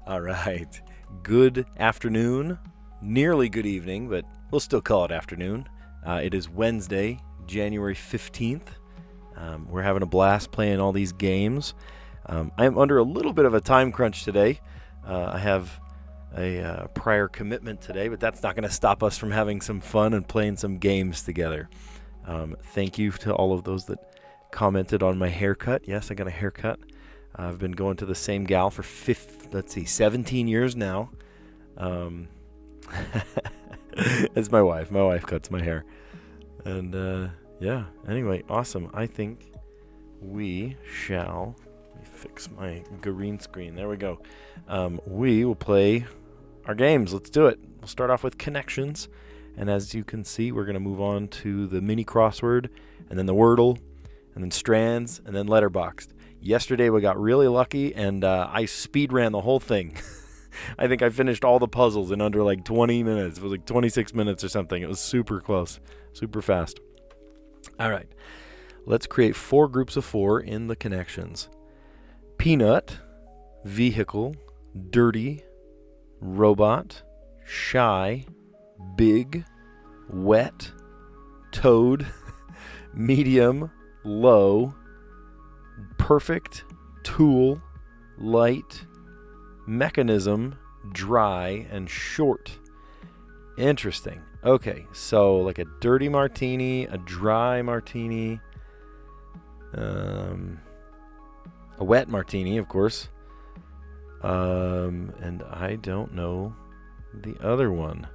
All right. Good afternoon. Nearly good evening, but we'll still call it afternoon. It is Wednesday, January 15th. We're having a blast playing all these games. I'm under a little bit of a time crunch today. I have a prior commitment today, but that's not going to stop us from having some fun and playing some games together. Thank you to all of those that commented on my haircut. Yes, I got a haircut. I've been going to the same gal for 17 years now. It's my wife. My wife cuts my hair. And yeah, anyway, awesome. I think we shall... Let me fix my green screen. There we go. We will play our games. Let's do it. We'll start off with connections. And as you can see, we're going to move on to the mini crossword, and then the Wordle, and then Strands, and then letterboxed. Yesterday we got really lucky, and I speed ran the whole thing. I think I finished all the puzzles in under like 20 minutes. It was like 26 minutes or something. It was super close, super fast. All right, let's create 4 groups of 4 in the connections. Peanut, vehicle, dirty, robot, shy, big, wet, toad, medium, low, perfect, tool, light, mechanism, dry, and short. Interesting. Okay, so like a dirty martini, a dry martini, a wet martini, of course, and I don't know the other one.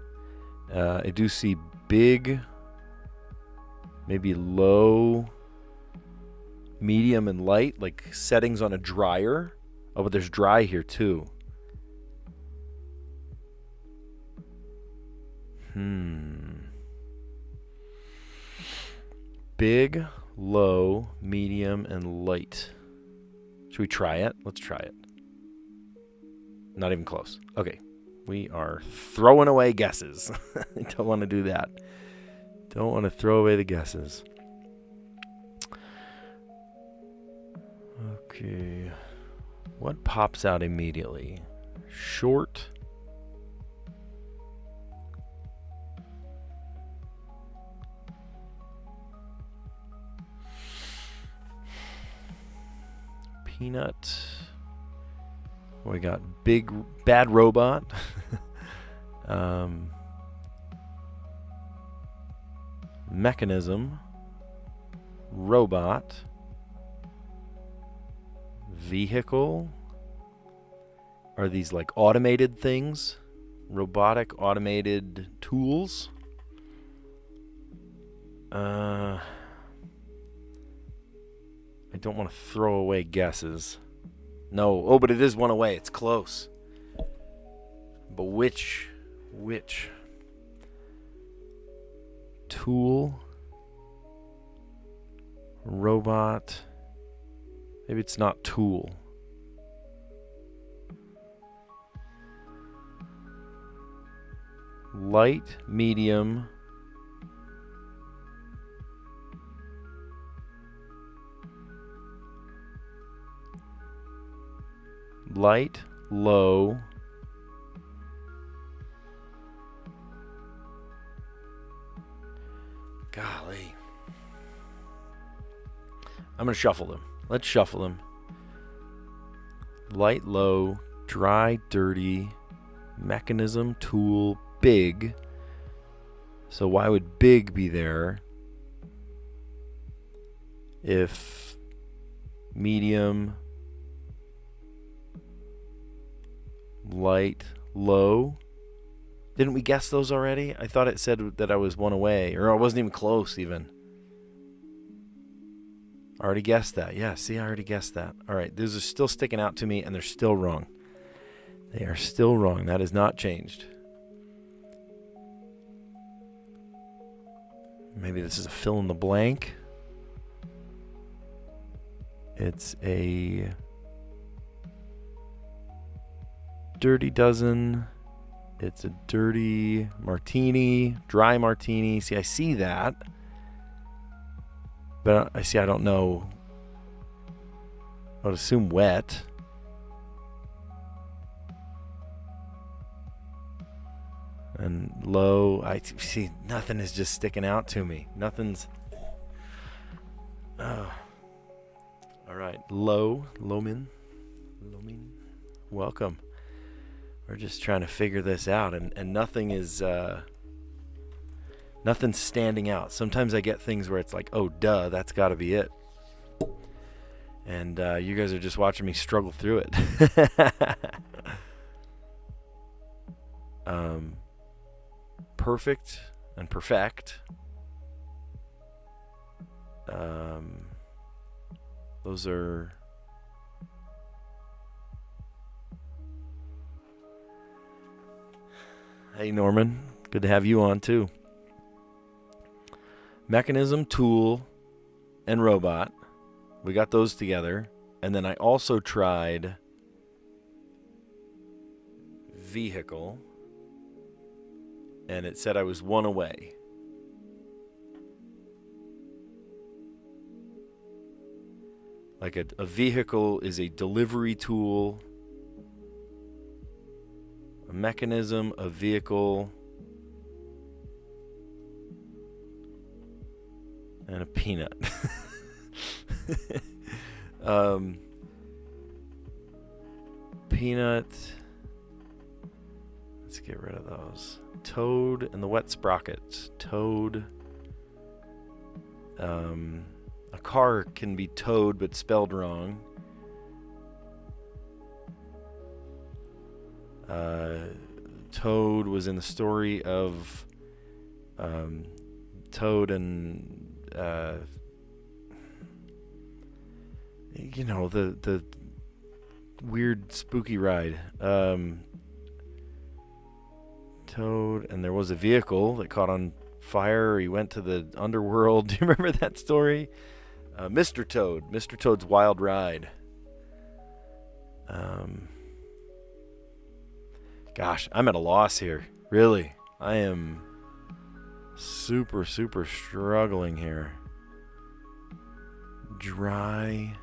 I do see big, maybe low, medium, and light, like settings on a dryer. Oh, but there's dry here too. Big, low, medium, and light. Should we try it? Let's try it. Not even close. Okay. We are throwing away guesses. I don't want to do that. Don't want to throw away the guesses. Okay. What pops out immediately? Short. Peanut. We got big bad robot. Mechanism. Robot. Vehicle. Are these like automated things? Robotic automated tools? I don't want to throw away guesses. No. Oh, but it is one away. It's close. But which? Tool? Robot? Maybe it's not tool. Light, medium. Light, low. Golly. I'm going to shuffle them. Let's shuffle them. Light, low, dry, dirty, mechanism, tool, big. So why would big be there if medium, light, low? Didn't we guess those already? I thought it said that I was one away, or I wasn't even close even. I already guessed that. Yeah, see, I already guessed that. All right, those are still sticking out to me, and they're still wrong. They are still wrong. That has not changed. Maybe this is a fill in the blank. It's a dirty dozen. It's a dirty martini, dry martini. See, I see that. But I don't know. I would assume wet. And low, I see nothing is just sticking out to me. Nothing's. Oh. All right, Lomin, welcome. We're just trying to figure this out, and nothing is, nothing's standing out. Sometimes I get things where it's like, oh, duh, that's got to be it. And you guys are just watching me struggle through it. Perfect and perfect. Those are... Hey, Norman. Good to have you on, too. Mechanism, tool, and robot. We got those together. And then I also tried vehicle. And it said I was one away. Like a vehicle is a delivery tool. A mechanism, a vehicle, and a peanut. Peanut. Let's get rid of those. Toad and the wet sprockets. Toad. A car can be towed but spelled wrong. Toad was in the story of Toad and you know, the weird spooky ride. Toad, and there was a vehicle that caught on fire. He went to the underworld. Do you remember that story? Mr. Toad. Mr. Toad's Wild Ride. Gosh, I'm at a loss here. Really. I am super struggling here. Dry.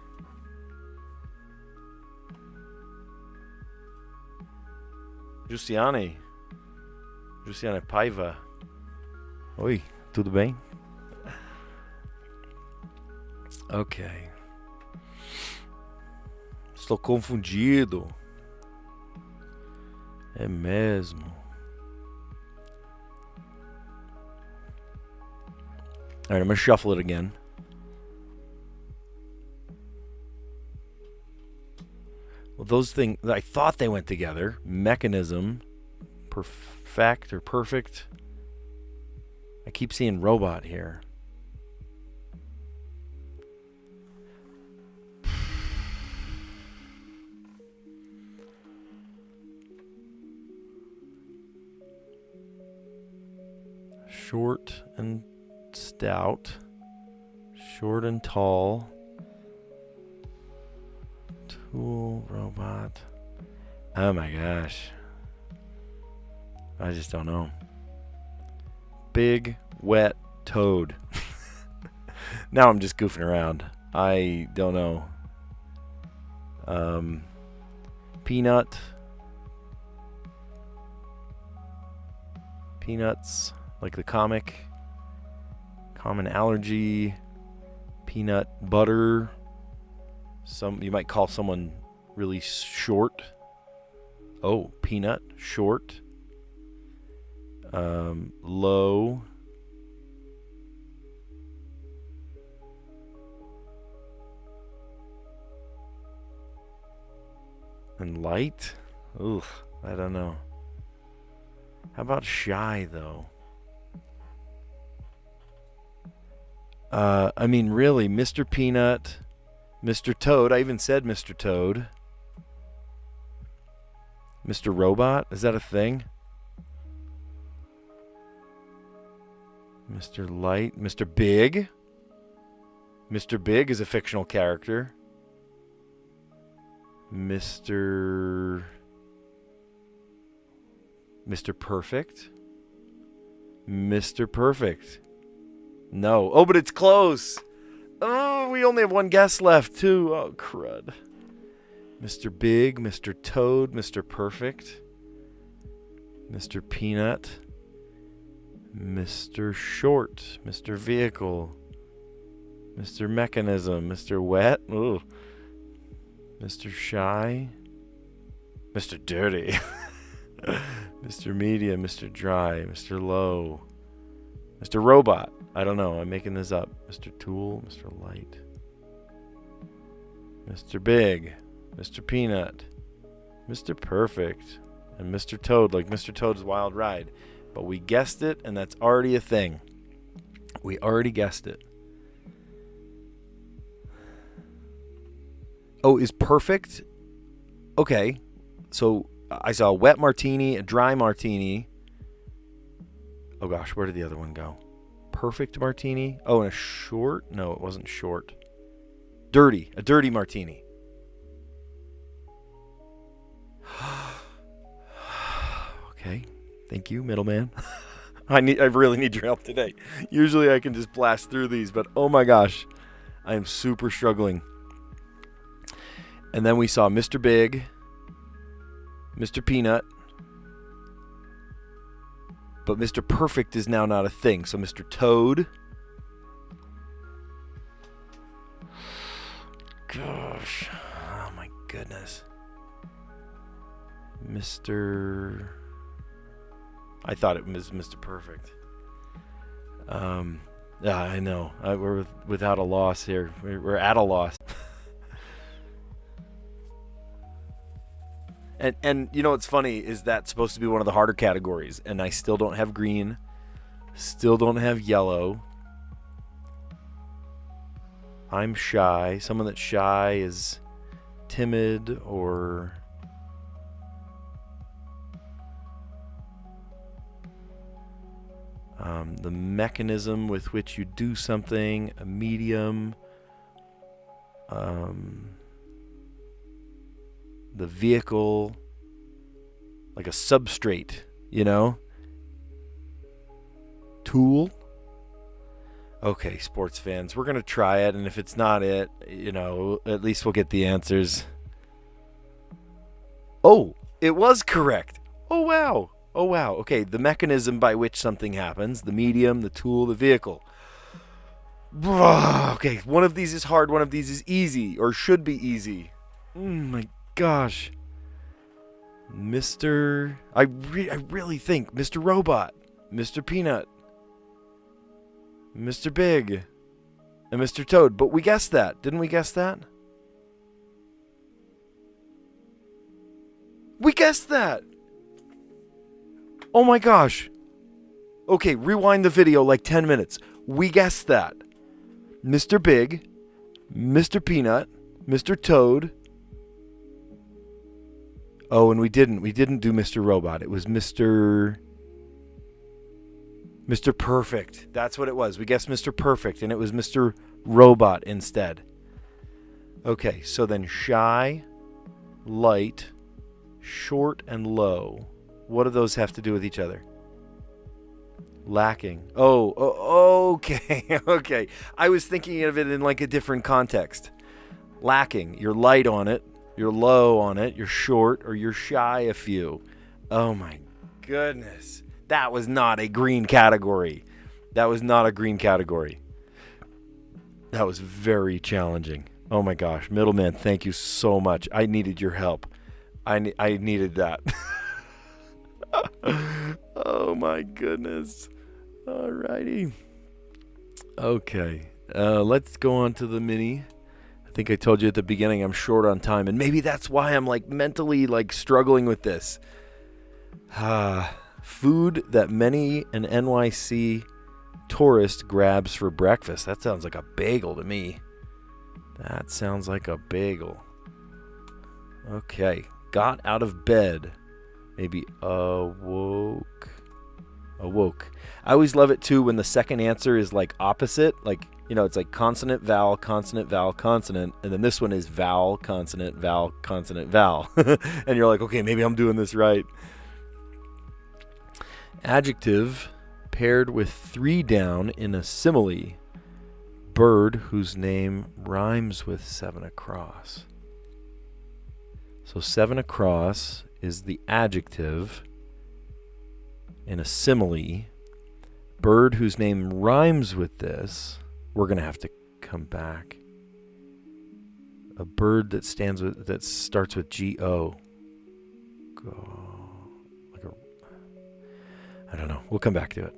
Giussiane Paiva. Oi, tudo bem? Ok. Estou confundido. É mesmo. Alright, I'm going to shuffle it again. Well, those things, I thought they went together. Mechanism, perfect or perfect. I keep seeing robot here. Short and stout. Short and tall. Tool, robot. Oh my gosh. I just don't know. Big, wet toad. Now I'm just goofing around. I don't know. Peanut. Peanuts. Like the comic. Common allergy. Peanut butter. You might call someone really short. Oh, peanut, short. Low. And light? Ugh, I don't know. How about shy, though? I mean, really, Mr. Peanut, Mr. Toad. I even said Mr. Toad. Mr. Robot? Is that a thing? Mr. Light. Mr. Big. Mr. Big is a fictional character. Mr. Perfect. Mr. Perfect. No. Oh, but it's close. Oh, we only have one guess left, too. Oh, crud. Mr. Big, Mr. Toad, Mr. Perfect, Mr. Peanut. Mr. Short, Mr. Vehicle, Mr. Mechanism, Mr. Wet, ooh. Mr. Shy, Mr. Dirty, Mr. Medium, Mr. Dry, Mr. Low, Mr. Robot. I don't know, I'm making this up. Mr. Tool, Mr. Light, Mr. Big, Mr. Peanut, Mr. Perfect, and Mr. Toad, like Mr. Toad's Wild Ride. But we guessed it, and that's already a thing. We already guessed it. Oh, is perfect? Okay. So I saw a wet martini, a dry martini. Oh gosh, where did the other one go? Perfect martini. Oh, and a short? No, it wasn't short. Dirty. A dirty martini. Okay. Thank you, middleman. I really need your help today. Usually I can just blast through these, but oh my gosh, I am super struggling. And then we saw Mr. Big, Mr. Peanut, but Mr. Perfect is now not a thing. So Mr. Toad. Gosh, oh my goodness. I thought it was Mr. Perfect. Yeah, I know. We're without a loss here. We're at a loss. And you know what's funny is that's supposed to be one of the harder categories, and I still don't have green, still don't have yellow. I'm shy. Someone that's shy is timid or the mechanism with which you do something, a medium, the vehicle, like a substrate, you know? Tool. Okay, sports fans, we're going to try it, and if it's not it, you know, at least we'll get the answers. Oh, it was correct. Oh, wow. Oh, wow. Okay, the mechanism by which something happens, the medium, the tool, the vehicle. Okay, one of these is hard, one of these is easy, or should be easy. My gosh. I really think Mr. Robot, Mr. Peanut, Mr. Big, and Mr. Toad. But we guessed that. Didn't we guess that? We guessed that. Oh my gosh. Okay, rewind the video like 10 minutes. We guessed that. Mr. Big, Mr. Peanut, Mr. Toad. Oh, and we didn't do Mr. Robot. It was Mr. Perfect. That's what it was. We guessed Mr. Perfect, and it was Mr. Robot instead. Okay, so then shy, light, short, and low. What do those have to do with each other? Lacking. Oh, okay, okay. I was thinking of it in like a different context. Lacking. You're light on it. You're low on it, you're short, or you're shy a few. Oh my goodness. That was not a green category. That was not a green category. That was very challenging. Oh my gosh. Middleman, thank you so much. I needed your help. I needed that. Oh my goodness. Alrighty. Okay. Let's go on to the mini. I think I told you at the beginning I'm short on time, and maybe that's why I'm like mentally like struggling with this. Food that many an NYC tourist grabs for breakfast. That sounds like a bagel to me. That sounds like a bagel. Okay. Got out of bed. Maybe awoke. I always love it too when the second answer is like opposite. Like, you know, it's like consonant, vowel, consonant, vowel, consonant. And then this one is vowel, consonant, vowel, consonant, vowel. And you're like, okay, maybe I'm doing this right. Adjective paired with 3 down in a simile. Bird whose name rhymes with 7 across. So 7 across is the adjective in a simile. bird whose name rhymes with this. We're going to have to come back. A bird that starts with G-O. I don't know. We'll come back to it.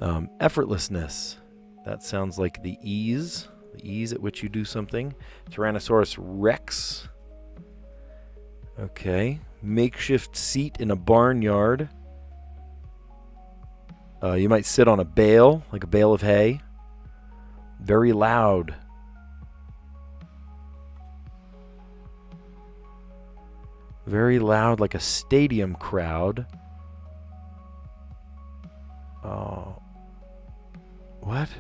Effortlessness. That sounds like the ease at which you do something. Tyrannosaurus Rex. Okay. Makeshift seat in a barnyard. You might sit on a bale, like a bale of hay. Very loud. Very loud, like a stadium crowd. Oh. What?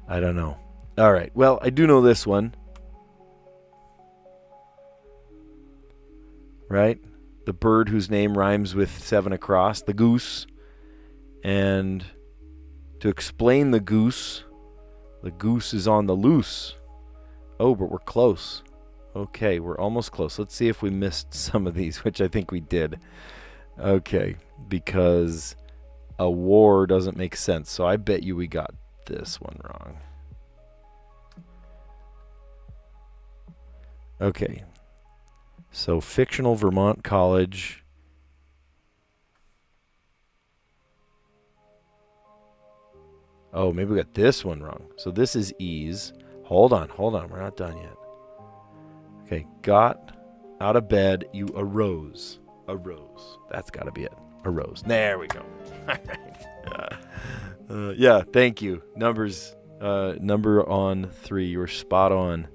I don't know. All right. Well, I do know this one. Right? The bird whose name rhymes with 7 across. The goose. And to explain the goose is on the loose. Oh, but we're close. Okay, we're almost close. Let's see if we missed some of these, which I think we did. Okay, because a war doesn't make sense. So I bet you we got this one wrong. Okay. So fictional Vermont college. Oh, maybe we got this one wrong. So this is ease. Hold on. We're not done yet. Okay, got out of bed, you arose. Arose. That's got to be it. Arose. There we go. Yeah, thank you. Number on 3. You were spot on.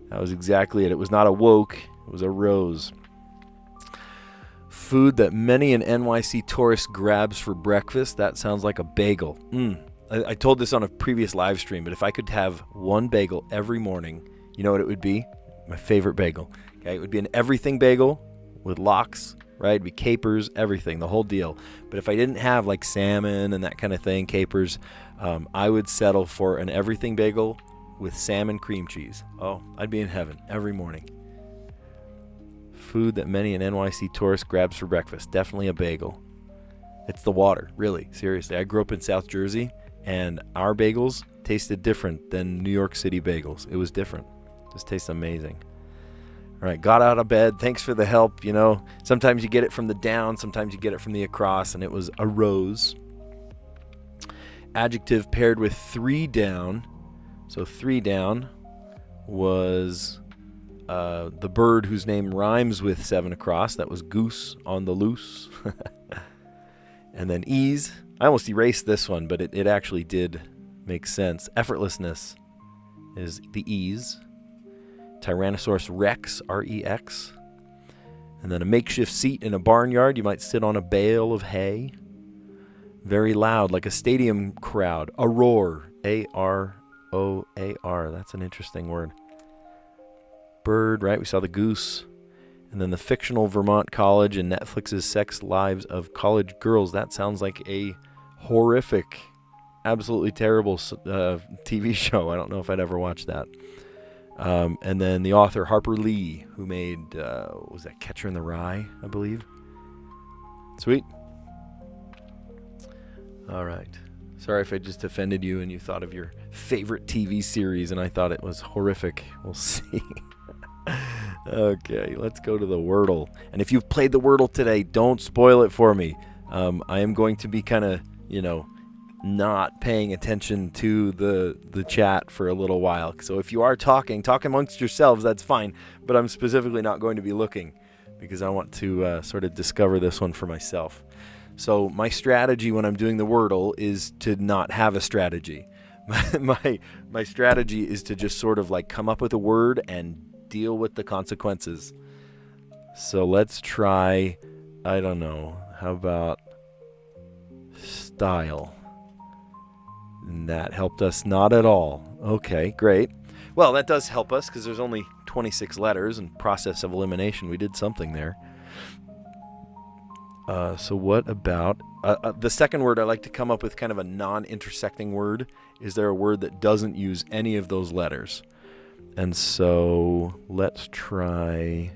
That was exactly it. It was not awoke. It was arose. Food that many an NYC tourist grabs for breakfast. That sounds like a bagel. I told this on a previous live stream, but if I could have one bagel every morning, you know what it would be? My favorite bagel. Okay, it would be an everything bagel with lox, right? It'd be capers, everything, the whole deal. But if I didn't have like salmon and that kind of thing, capers, I would settle for an everything bagel with salmon cream cheese. Oh, I'd be in heaven every morning. Food that many an NYC tourist grabs for breakfast. Definitely a bagel. It's the water, really, seriously. I grew up in South Jersey, and our bagels tasted different than New York City bagels. It was different. Just tastes amazing. All right, got out of bed. Thanks for the help. You know, sometimes you get it from the down, sometimes you get it from the across, and it was arose. Adjective paired with 3 down. So 3 down was the bird whose name rhymes with 7 across. That was goose on the loose. And then ease. I almost erased this one, but it actually did make sense. Effortlessness is the ease. Tyrannosaurus Rex, R-E-X. And then a makeshift seat in a barnyard. You might sit on a bale of hay. Very loud, like a stadium crowd. A roar, A-R-O-A-R. That's an interesting word. Bird, right? We saw the goose. And then the fictional Vermont college and Netflix's Sex Lives of College Girls. That sounds like a horrific, absolutely terrible TV show. I don't know if I'd ever watch that. And then the author Harper Lee, who made, was that Catcher in the Rye, I believe? Sweet. All right. Sorry if I just offended you and you thought of your favorite TV series and I thought it was horrific. We'll see. Okay, let's go to the Wordle. And if you've played the Wordle today, don't spoil it for me. I am going to be kind of, not paying attention to the chat for a little while. So if you are talk amongst yourselves, that's fine. But I'm specifically not going to be looking because I want to sort of discover this one for myself. So my strategy when I'm doing the Wordle is to not have a strategy. My strategy is to just sort of like come up with a word and deal with the consequences. So let's try, I don't know, how about style? And that helped us not at all. Okay, great. Well, that does help us because there's only 26 letters and process of elimination. We did something there. So what about the second word? I like to come up with kind of a non-intersecting word. Is there a word that doesn't use any of those letters? And so let's try.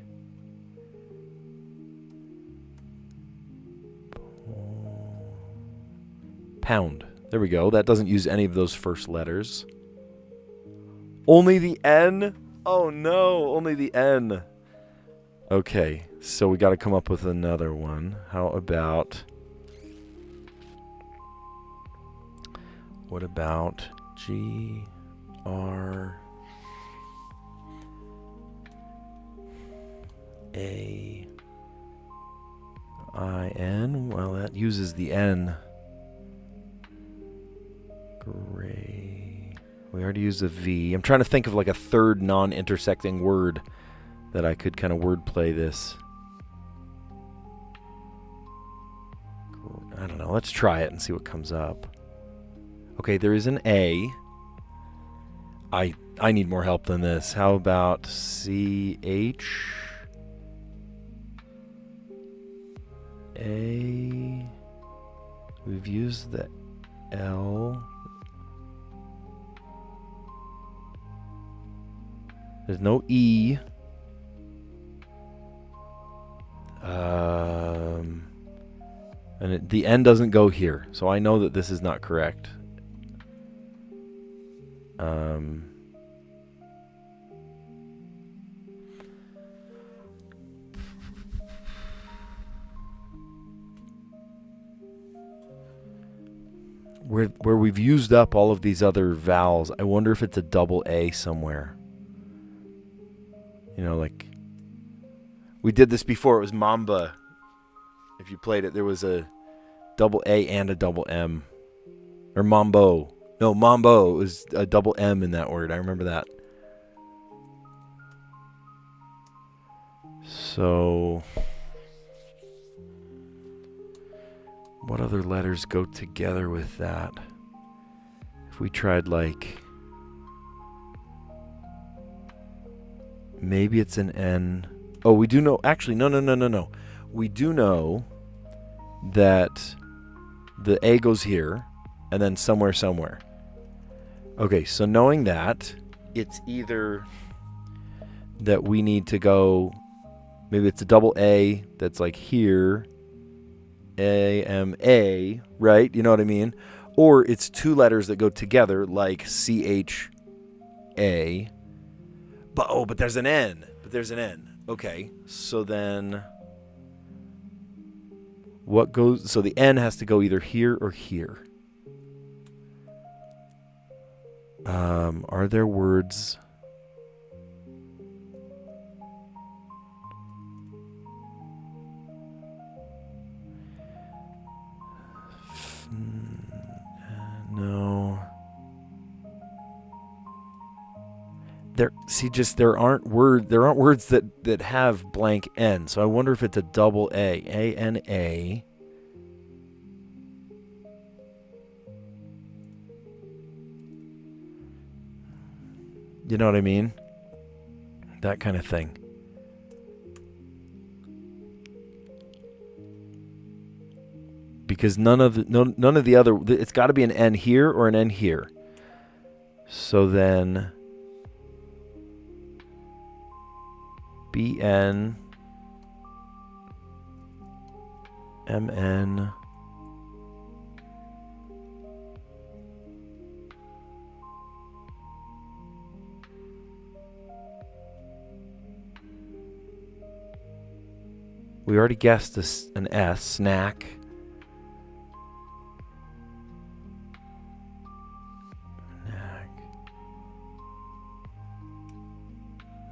Pound. There we go. That doesn't use any of those first letters. Only the N? Oh no, only the N. Okay, so we got to come up with another one. How about... What about G, R, A, I, N? Well, that uses the N. Gray. We already used a V. I'm trying to think of like a third non-intersecting word that I could kind of wordplay this. I don't know. Let's try it and see what comes up. Okay, there is an A. I need more help than this. How about C-H? A. We've used the L. There's no E. And the N doesn't go here, so I know that this is not correct. Where we've used up all of these other vowels, I wonder if it's a double A somewhere. You know, like we did this before. It was Mamba. If you played it, there was a double A and a double M. Or Mambo. No, Mambo. It was a double M in that word. I remember that. So, what other letters go together with that? If we tried like... Maybe it's an N. Oh, we do know... Actually, no. We do know that the A goes here and then somewhere. Okay, so knowing that, it's either that we need to go... Maybe it's a double A that's like here. A-M-A, right? You know what I mean? Or it's two letters that go together like C-H-A. But there's an N. Okay, so then what goes... So the N has to go either here or here. Are there words... No. There aren't words that have blank N. So I wonder if it's a double A. A-N-A. You know what I mean? That kind of thing. Because none of the other... It's got to be an N here or an N here. So then... B-N... M-N... We already guessed an S, snack.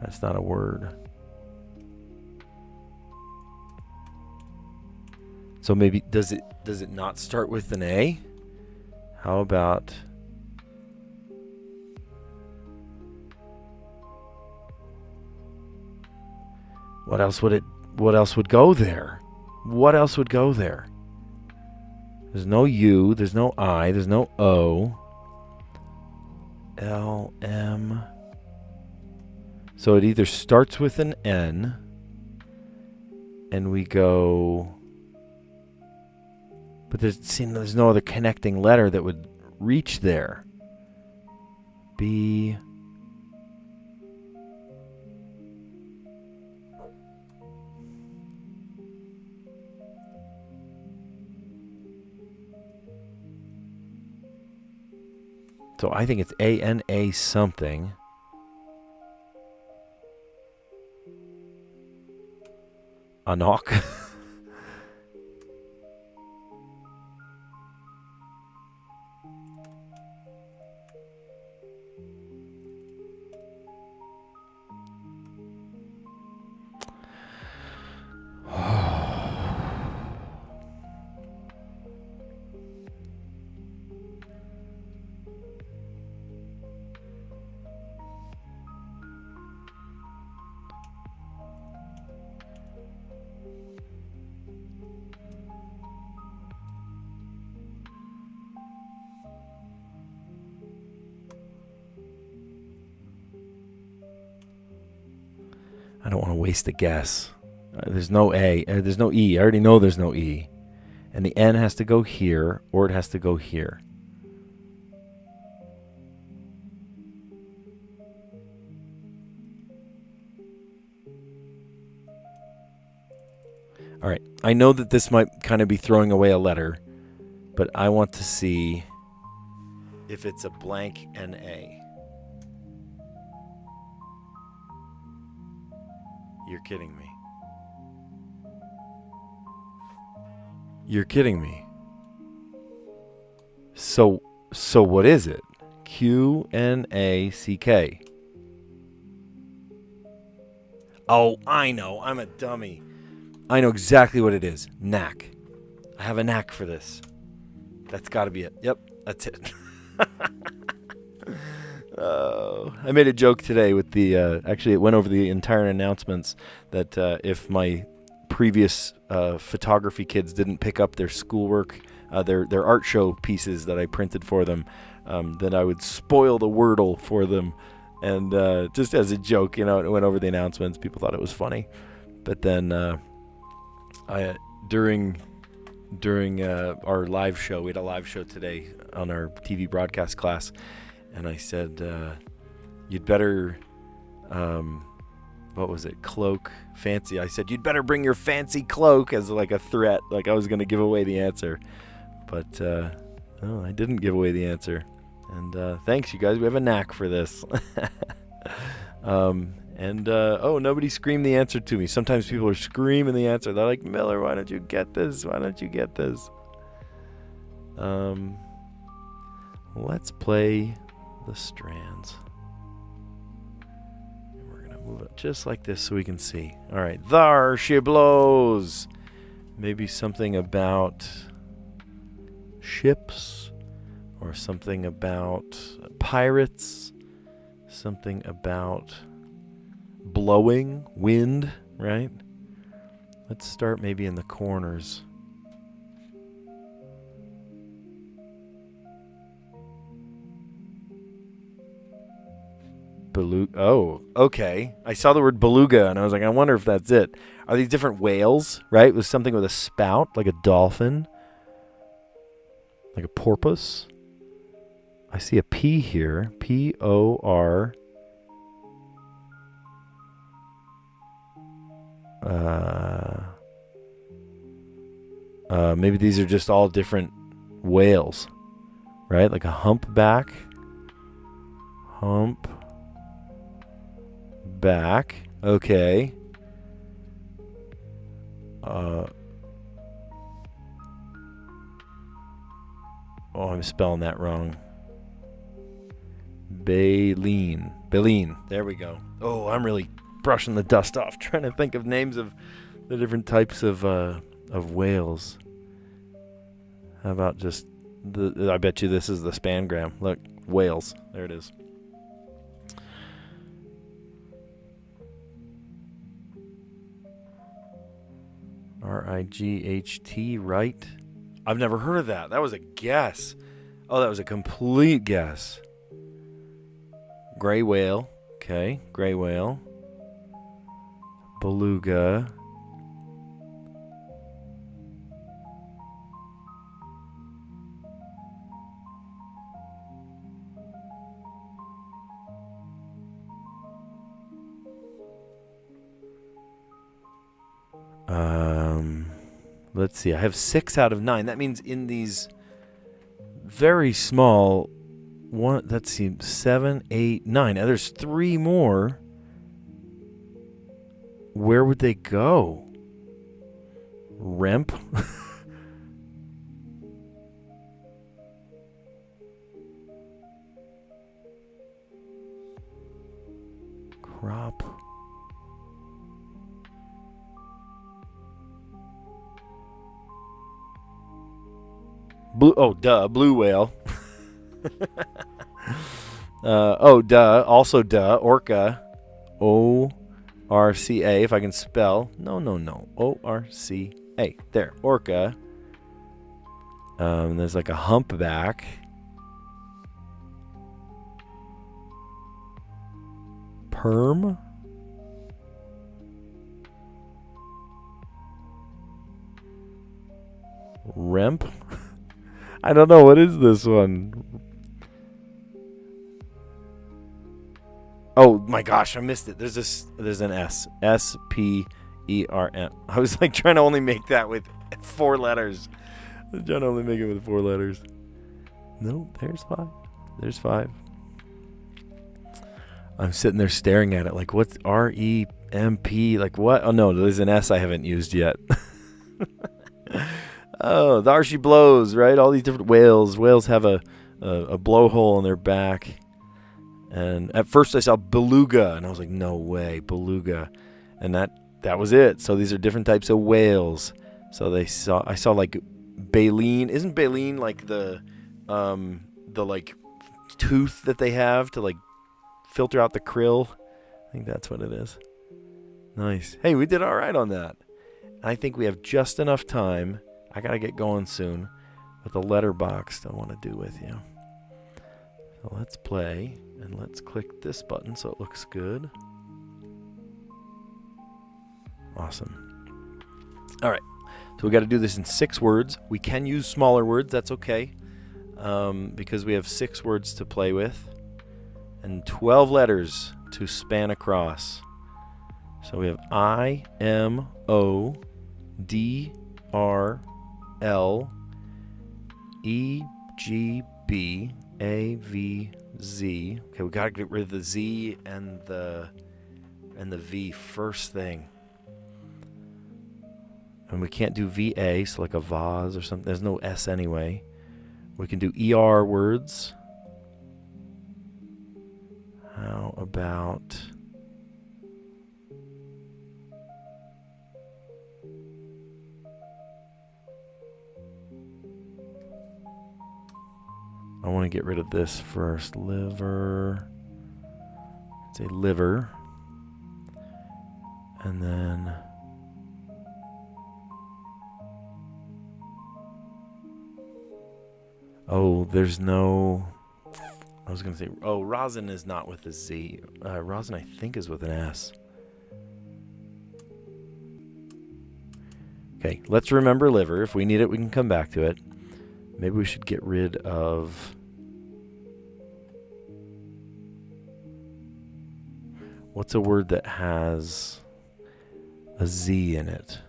That's not a word. So maybe does it not start with an A? How about what else would go there? What else would go there? There's no U, there's no I, there's no O. L, M. So it either starts with an N, and we go... But there's no other connecting letter that would reach there. B... So I think it's A-N-A something. A knock. I don't want to waste a guess. There's no A. There's no E. I already know there's no E. And the N has to go here, or it has to go here. All right. I know that this might kind of be throwing away a letter, but I want to see if it's a blank N-A. You're kidding me. You're kidding me. So what is it? Q-N-A-C-K. Oh, I know. I'm a dummy. I know exactly what it is. Knack. I have a knack for this. That's got to be it. Yep, that's it. I made a joke today with the, actually it went over the entire announcements that if my previous photography kids didn't pick up their schoolwork, their art show pieces that I printed for them, then I would spoil the Wordle for them. And just as a joke, it went over the announcements. People thought it was funny. But then during our live show, we had a live show today on our TV broadcast class, and I said, you'd better, what was it, cloak, fancy. I said, you'd better bring your fancy cloak as like a threat, like I was going to give away the answer. But no, I didn't give away the answer. And thanks, you guys. We have a knack for this. Nobody screamed the answer to me. Sometimes people are screaming the answer. They're like, Miller, why don't you get this? Why don't you get this? Let's play the Strands. And we're going to move it just like this so we can see. All right. There she blows. Maybe something about ships or something about pirates. Something about blowing, wind, right? Let's start maybe in the corners. Oh, okay. I saw the word beluga, and I was like, I wonder if that's it. Are these different whales, right? With something with a spout, like a dolphin, like a porpoise. I see a P here. P-O-R. Maybe these are just all different whales, right? Like a humpback. Humpback. Okay. I'm spelling that wrong. Baleen. There we go. Oh, I'm really brushing the dust off, trying to think of names of the different types of whales. How about just I bet you this is the spangram. Look, whales. There it is. R-I-G-H-T, right? I've never heard of that. That was a guess. Oh, that was a complete guess. Gray whale. Okay, gray whale. Beluga. Let's see. I have 6 out of 9. That means in these very small one. Let's see, 7, 8, 9. Now there's 3 more. Where would they go? Remp? Crop. Blue. Oh, duh. Blue whale. Oh, duh. Also, duh. Orca. O-R-C-A. If I can spell. No. O-R-C-A. There. Orca. There's like a humpback. Perm. Remp. I don't know. What is this one? Oh my gosh, I missed it. There's an S. S-P-E-R-M. I was like trying to only make that with 4 letters. I was trying to only make it with 4 letters. No, there's 5. There's 5. I'm sitting there staring at it like, what's R-E-M-P? Like what? Oh no, there's an S I haven't used yet. Oh, there she blows, right? All these different whales. Whales have a blowhole in their back. And at first I saw beluga, and I was like, no way, beluga. And that was it. So these are different types of whales. So I saw like baleen. Isn't baleen like the like tooth that they have to like filter out the krill? I think that's what it is. Nice. Hey, we did all right on that. I think we have just enough time. I got to get going soon with the letterbox I want to do with you. So let's play, and let's click this button so it looks good. Awesome. All right. So we got to do this in 6 words. We can use smaller words. That's okay, because we have 6 words to play with and 12 letters to span across. So we have I, M, O, D, R, L, E, G, B, A, V, Z. Okay, we gotta get rid of the Z and the V first thing. And we can't do VA, so like a vase or something. There's no S anyway. We can do ER words. How about... I want to get rid of this first. Liver. Say liver. And then... Oh, there's no... I was going to say... Oh, rosin is not with a Z. Rosin, I think, is with an S. Okay, let's remember liver. If we need it, we can come back to it. Maybe we should get rid of... What's a word that has a Z in it?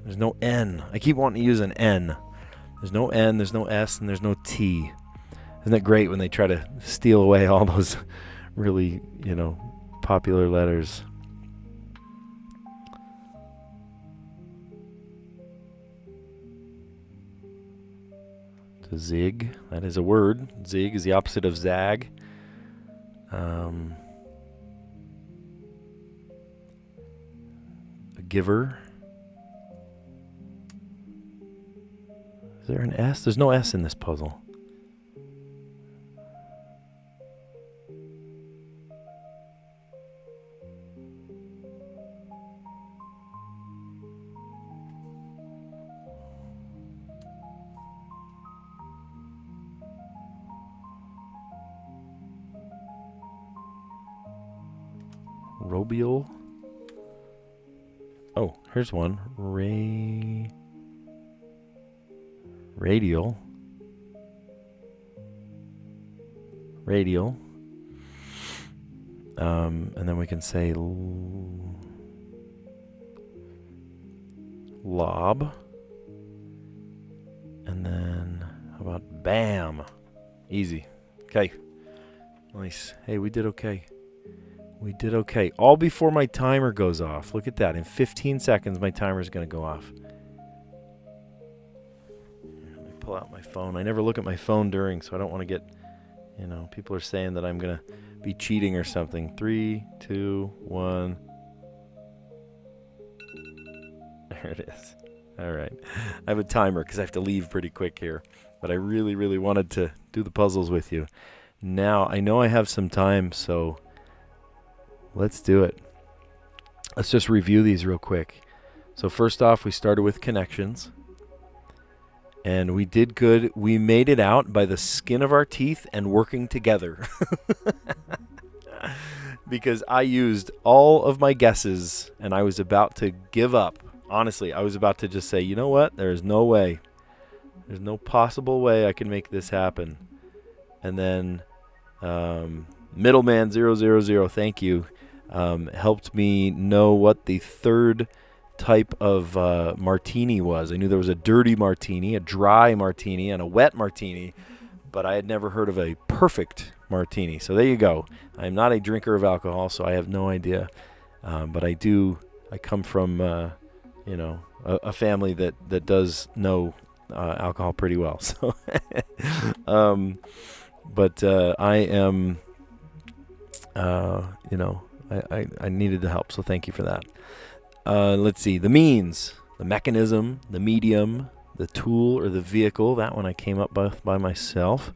There's no N. I keep wanting to use an N. There's no N, there's no S, and there's no T. Isn't that great when they try to steal away all those really, popular letters? To zig, that is a word. Zig is the opposite of zag. A giver. Is there an S? There's no S in this puzzle. Robial. Oh, here's one. Radial. radial. And then we can say lob. And then, how about bam? Easy. Okay. Nice. Hey, we did okay. We did okay. All before my timer goes off. Look at that. In 15 seconds, my timer is going to go off. Let me pull out my phone. I never look at my phone during, so I don't want to get, people are saying that I'm going to be cheating or something. 3, 2, 1. There it is. All right. I have a timer because I have to leave pretty quick here. But I really, really wanted to do the puzzles with you. Now, I know I have some time, so let's do it. Let's just review these real quick. So first off, we started with connections. And we did good. We made it out by the skin of our teeth and working together. Because I used all of my guesses, and I was about to give up. Honestly, I was about to just say, you know what? There's no way. There's no possible way I can make this happen. And then middleman 000, thank you, helped me know what the third type of martini was. I knew there was a dirty martini, a dry martini, and a wet martini, but I had never heard of a perfect martini. So there you go. I'm not a drinker of alcohol, so I have no idea. But I come from, a family that does know alcohol pretty well. So, but I am, I needed the help. So thank you for that. Let's see. The means, the mechanism, the medium, the tool or the vehicle. That one I came up with by myself.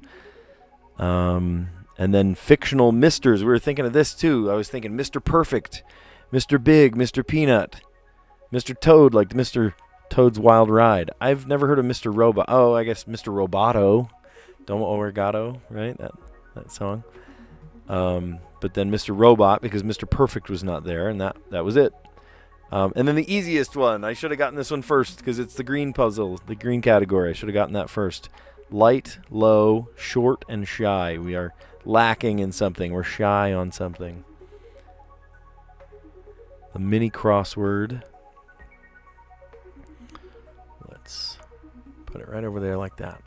And then fictional misters. We were thinking of this too. I was thinking Mr. Perfect, Mr. Big, Mr. Peanut, Mr. Toad, like Mr. Toad's Wild Ride. I've never heard of Mr. Robot. Oh, I guess Mr. Roboto. Domo Oregato, right? That song. But then Mr. Robot, because Mr. Perfect was not there, and that was it. And then the easiest one. I should have gotten this one first because it's the green puzzle, the green category. I should have gotten that first. Light, low, short, and shy. We are lacking in something. We're shy on something. The mini crossword. Let's put it right over there like that.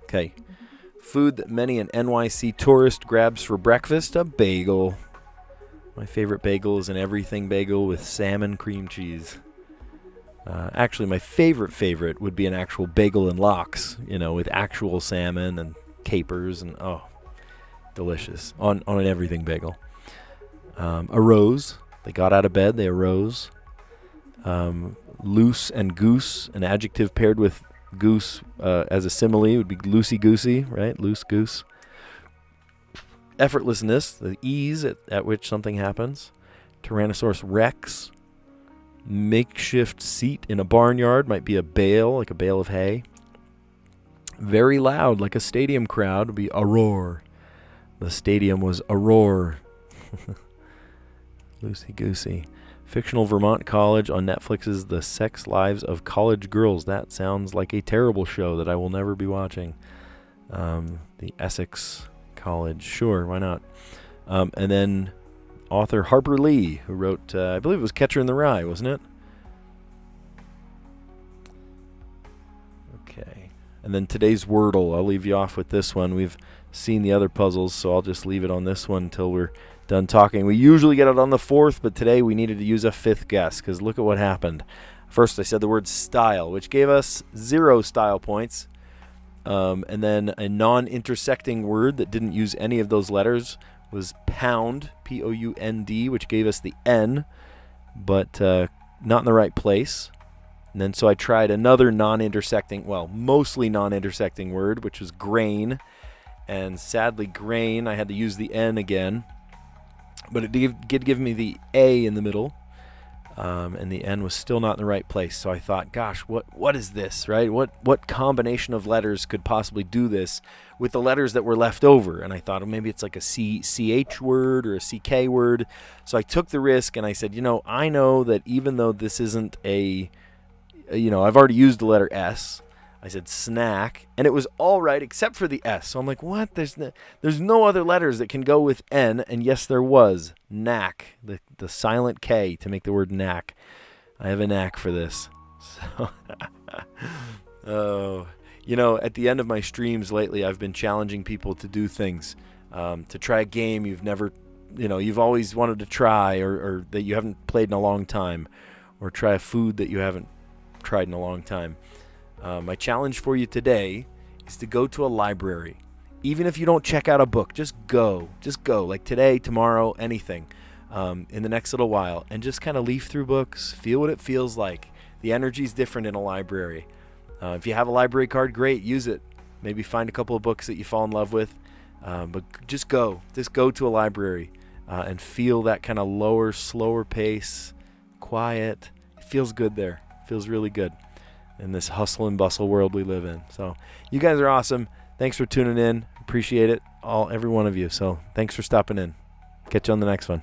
Okay. Food that many an NYC tourist grabs for breakfast, a bagel. My favorite bagel is an everything bagel with salmon cream cheese. Actually, my favorite would be an actual bagel and lox, with actual salmon and capers and, oh, delicious. On an everything bagel. Arose. They got out of bed. They arose. Loose and goose, an adjective paired with goose as a simile would be loosey-goosey, right? Loose goose. Effortlessness, the ease at which something happens. Tyrannosaurus rex. Makeshift seat in a barnyard might be a bale, like a bale of hay. Very loud, like a stadium crowd, would be a roar. The stadium was a roar. Loosey-goosey. Fictional Vermont college on Netflix's The Sex Lives of College Girls. That sounds like a terrible show that I will never be watching. The Essex College. Sure, why not? And then author Harper Lee, who wrote, I believe it was Catcher in the Rye, wasn't it? Okay. And then today's Wordle. I'll leave you off with this one. We've seen the other puzzles, so I'll just leave it on this one until we're done talking. We usually get it on the fourth, but today we needed to use a fifth guess because look at what happened. First, I said the word style, which gave us 0 style points. And then a non-intersecting word that didn't use any of those letters was pound, P-O-U-N-D, which gave us the N, but not in the right place. And then so I tried another non-intersecting, well, mostly non-intersecting word, which was grain. And sadly, grain, I had to use the N again. But it did give me the A in the middle, and the N was still not in the right place. So I thought, gosh, what is this, right? What combination of letters could possibly do this with the letters that were left over? And I thought, well, maybe it's like a CH word or a CK word. So I took the risk, and I said, I know that even though this isn't I've already used the letter S, I said snack, and it was all right except for the S. So I'm like, what? There's no other letters that can go with N, and yes, there was. Knack, the silent K to make the word knack. I have a knack for this. So, oh, you know, at the end of my streams lately, I've been challenging people to do things, to try a game you've always wanted to try, or that you haven't played in a long time, or try a food that you haven't tried in a long time. My challenge for you today is to go to a library. Even if you don't check out a book, just go. Like today, tomorrow, anything, in the next little while, and just kind of leaf through books, feel what it feels like. The energy's different in a library. If you have a library card, great, use it. Maybe find a couple of books that you fall in love with, but just go to a library and feel that kind of lower, slower pace, quiet. It feels good there. It feels really good in this hustle and bustle world we live in. So you guys are awesome. Thanks for tuning in. Appreciate it, every one of you. So thanks for stopping in. Catch you on the next one.